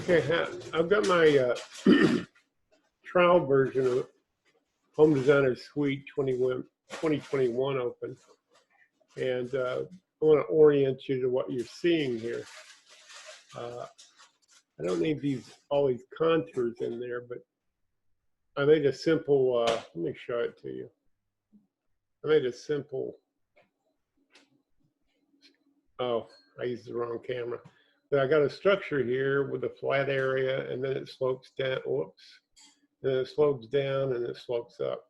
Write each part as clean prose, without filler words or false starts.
Okay, I've got my trial version of Home Designer Suite 2021 open, and I want to orient you to what you're seeing here. I don't need all these contours in there, but I made a simple, let me show it to you. I made a simple, oh, I used the wrong camera. But I got a structure here with a flat area, and then it slopes down, whoops. Then it slopes down and it slopes up.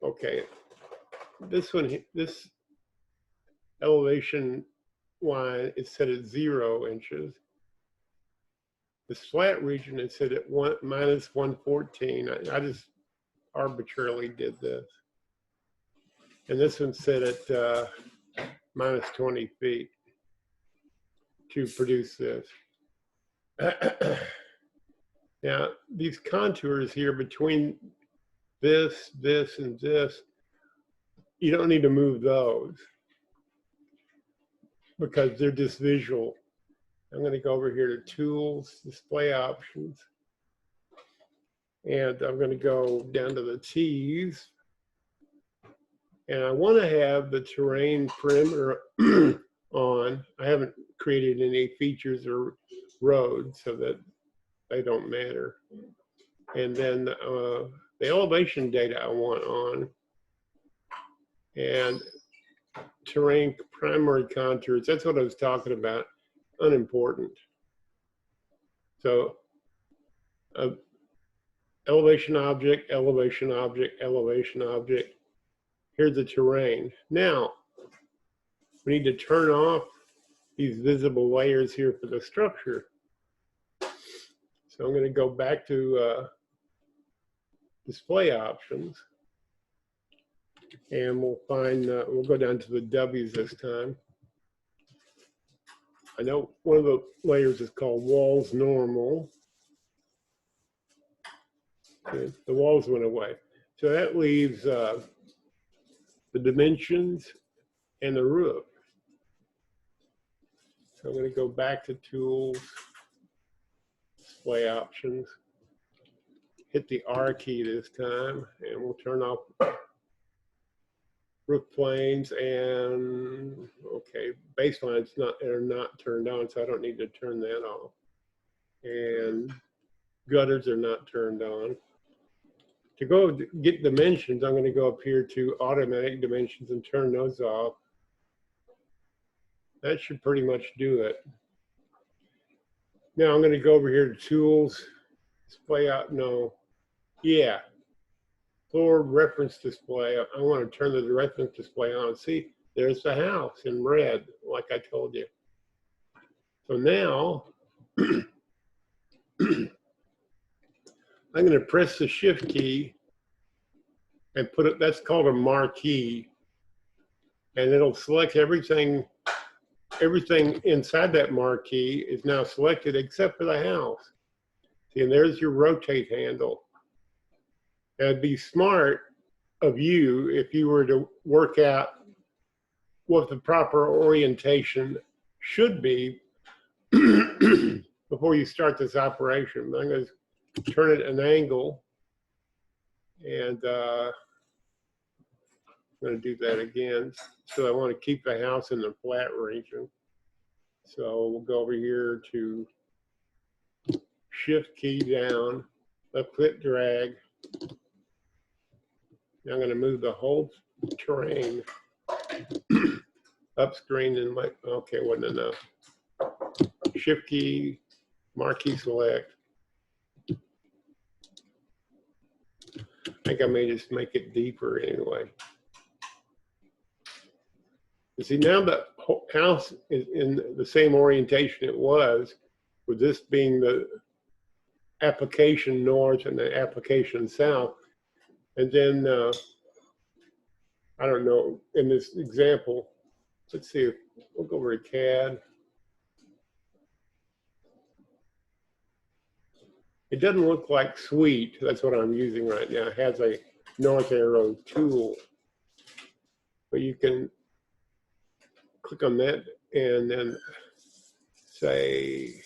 Okay, this one, this elevation line is set at 0 inches. This flat region is set at minus 114. I just arbitrarily did this. And this one's set at minus 20 feet to produce this. Now, these contours here between this, and this, you don't need to move those because they're just visual. I'm going to go over here to Tools, Display Options, and I'm going to go down to the T's. And I want to have the terrain perimeter on. I haven't created any features or roads so that they don't matter. And then the elevation data I want on, and terrain primary contours, that's what I was talking about, unimportant. So elevation object, elevation object, elevation object. Here's the terrain. Now, we need to turn off these visible layers here for the structure. So I'm going to go back to display options, and we'll find, we'll go down to the W's this time. I know one of the layers is called walls normal. Okay, the walls went away. So that leaves the dimensions and the roof. So I'm going to go back to Tools, Display Options, hit the R key this time, and we'll turn off roof planes, and okay, baselines are not turned on, so I don't need to turn that off. And gutters are not turned on. To go get dimensions, I'm going to go up here to automatic dimensions and turn those off. That should pretty much do it. Now I'm going to go over here to Tools, Display Out, no, yeah. Floor reference display. I want to turn the reference display on. See, there's the house in red, like I told you. So now, I'm going to press the Shift key and put it, that's called a marquee. And it'll select everything inside that marquee is now selected except for the house. See, and there's your rotate handle. It'd be smart of you if you were to work out what the proper orientation should be before you start this operation. I'm going to turn it an angle, and I'm going to do that again. So I want to keep the house in the flat region. So we'll go over here to Shift key down, left click drag. I'm going to move the whole terrain up screen and like, okay, wasn't enough. Shift key, Marquee Select. I think I may just make it deeper anyway. You see, now the house is in the same orientation it was, with this being the application north and the application south. And then, I don't know, in this example, let's see, we'll go over to CAD. It doesn't look like Suite, that's what I'm using right now. It has a north arrow tool. But you can click on that and then say,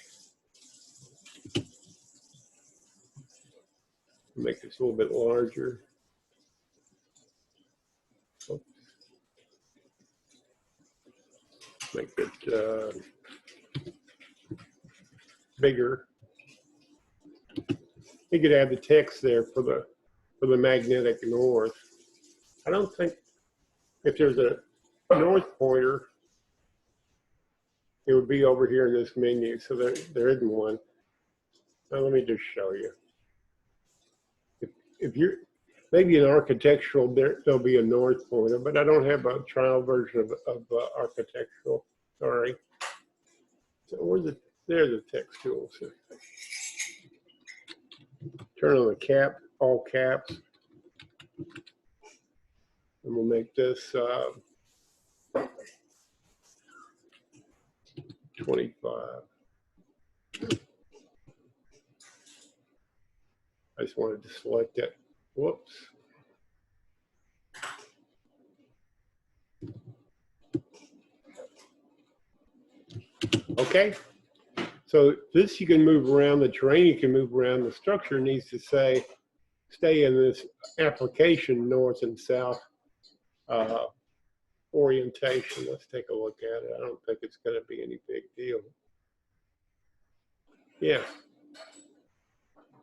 make this a little bit larger. Oops. Make it bigger. You could add the text there for the magnetic north. I don't think if there's a north pointer, it would be over here in this menu. So there isn't one. Now let me just show you. If you're maybe in architectural, there'll be a north pointer, but I don't have a trial version of architectural. Sorry. So there's the text tool. So turn on the cap, all caps, and we'll make this 25. I just wanted to select it. Whoops. Okay. So this you can move around, the terrain you can move around. The structure needs to stay in this application north and south orientation. Let's take a look at it. I don't think it's going to be any big deal. Yeah.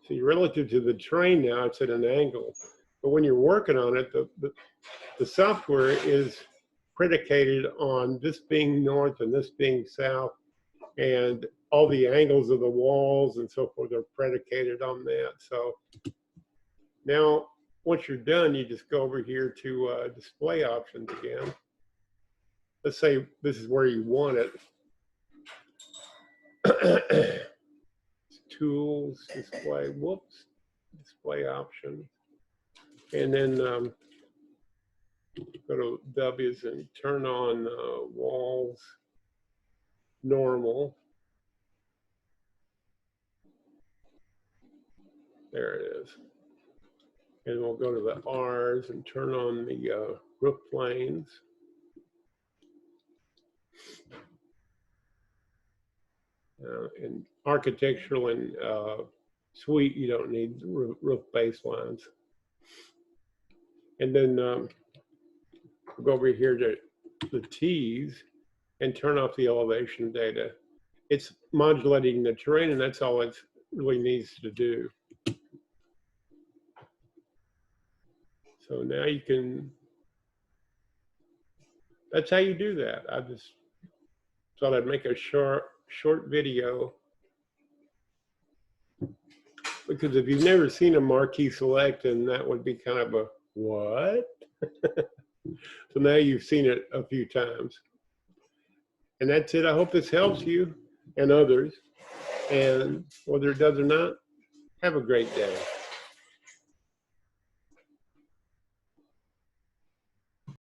See, relative to the terrain now, it's at an angle. But when you're working on it, the software is predicated on this being north and this being south, and all the angles of the walls and so forth are predicated on that. So now, once you're done, you just go over here to display options again. Let's say this is where you want it. Tools, display, whoops, display options. And then go to W's and turn on walls normal. There it is. And we'll go to the R's and turn on the roof planes. In architectural and suite, you don't need roof baselines. And then we'll go over here to the T's and turn off the elevation data. It's modulating the terrain, and that's all it really needs to do. So now you can, that's how you do that. I just thought I'd make a short video, because if you've never seen a Marquee Select, then that would be kind of a what? So now you've seen it a few times. And that's it. I hope this helps you and others. And whether it does or not, have a great day.